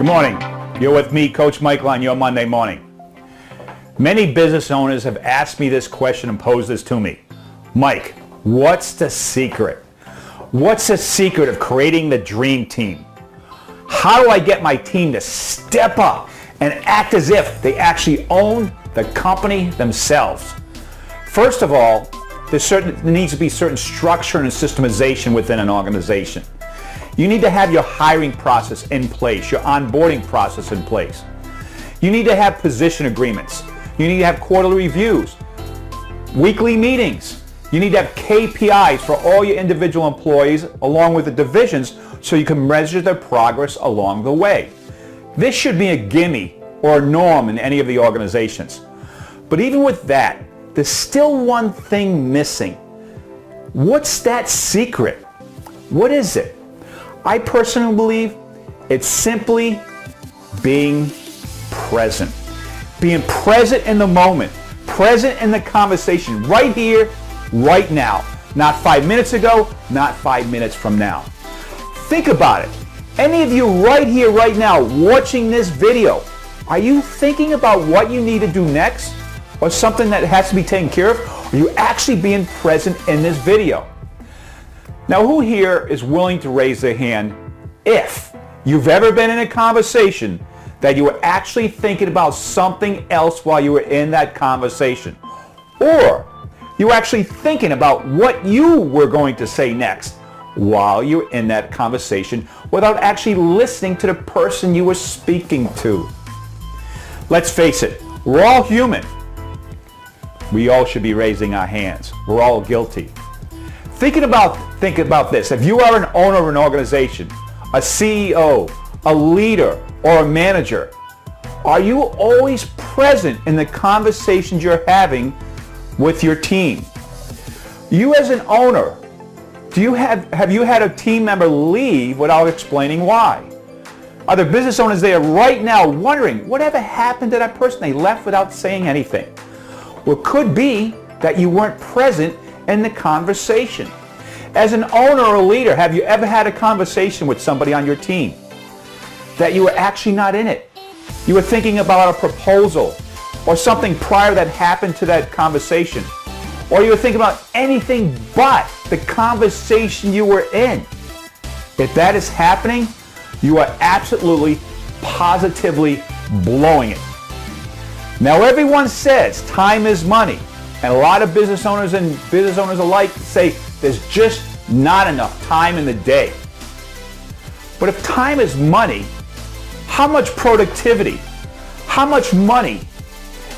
Good morning. You're with me, Coach Michael, on your Monday morning. Many business owners have asked me this question and posed this to me. Mike, what's the secret? What's the secret of creating the dream team? How do I get my team to step up and act as if they actually own the company themselves? First of all, there needs to be certain structure and systemization within an organization. You need to have your hiring process in place, your onboarding process in place. You need to have position agreements. You need to have quarterly reviews, weekly meetings. You need to have KPIs for all your individual employees along with the divisions so you can measure their progress along the way. This should be a gimme or a norm in any of the organizations. But even with that, there's still one thing missing. What's that secret? What is it? I personally believe it's simply being present. Being present in the moment, present in the conversation, right here, right now. Not 5 minutes ago, not 5 minutes from now. Think about it. Any of you right here, right now, watching this video, are you thinking about what you need to do next? Or something that has to be taken care of? Or are you actually being present in this video? Now, who here is willing to raise their hand if you've ever been in a conversation that you were actually thinking about something else while you were in that conversation? Or you were actually thinking about what you were going to say next while you were in that conversation without actually listening to the person you were speaking to? Let's face it, we're all human. We all should be raising our hands. We're all guilty. Think about this. If you are an owner of an organization, a CEO, a leader, or a manager, are you always present in the conversations you're having with your team? You as an owner, have you had a team member leave without explaining why? Are there business owners there right now wondering, whatever happened to that person? They left without saying anything. Well, it could be that you weren't present in the conversation. As an owner or a leader, have you ever had a conversation with somebody on your team that you were actually not in it? You were thinking about a proposal or something prior that happened to that conversation. Or you were thinking about anything but the conversation you were in. If that is happening, you are absolutely, positively blowing it. Now, everyone says time is money. And a lot of business owners and business owners alike say there's just not enough time in the day. But if time is money, how much productivity, how much money,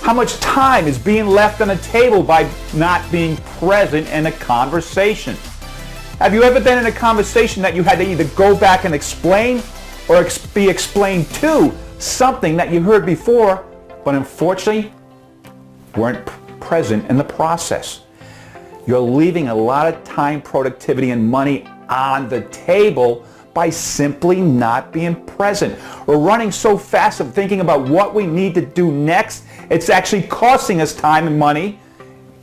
how much time is being left on the table by not being present in a conversation? Have you ever been in a conversation that you had to either go back and explain or be explained to something that you heard before, but unfortunately weren't present in the process? You're leaving a lot of time, productivity, and money on the table by simply not being present. We're running so fast of thinking about what we need to do next, it's actually costing us time and money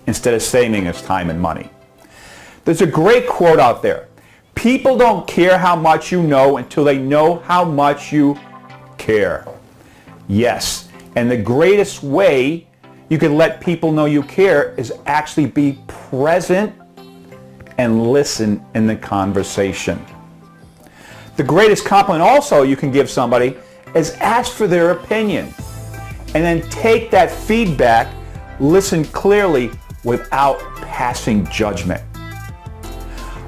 instead of saving us time and money. There's a great quote out there. People don't care how much you know until they know how much you care. Yes, and the greatest way you can let people know you care is actually be present and listen in the conversation. The greatest compliment also you can give somebody is ask for their opinion and then take that feedback, listen clearly without passing judgment.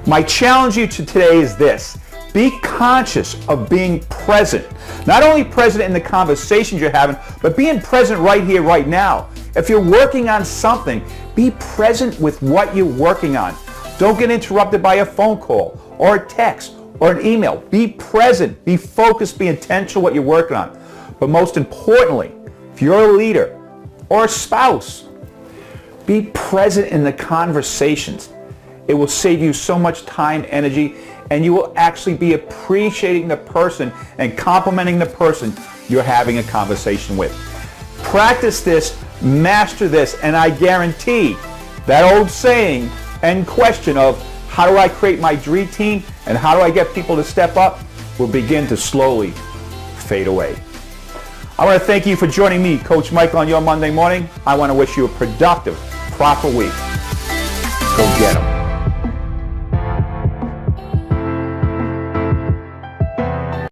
My challenge to you today is this. Be conscious of being present. Not only present in the conversations you're having, but being present right here, right now. If you're working on something, be present with what you're working on. Don't get interrupted by a phone call or a text or an email. Be present, be focused, be intentional what you're working on. But most importantly, if you're a leader or a spouse, be present in the conversations. It will save you so much time, energy, and you will actually be appreciating the person and complimenting the person you're having a conversation with. Practice this, master this, and I guarantee that old saying and question of how do I create my dream team and how do I get people to step up will begin to slowly fade away. I want to thank you for joining me, Coach Michael, on your Monday morning. I want to wish you a productive, proper week. Go get 'em.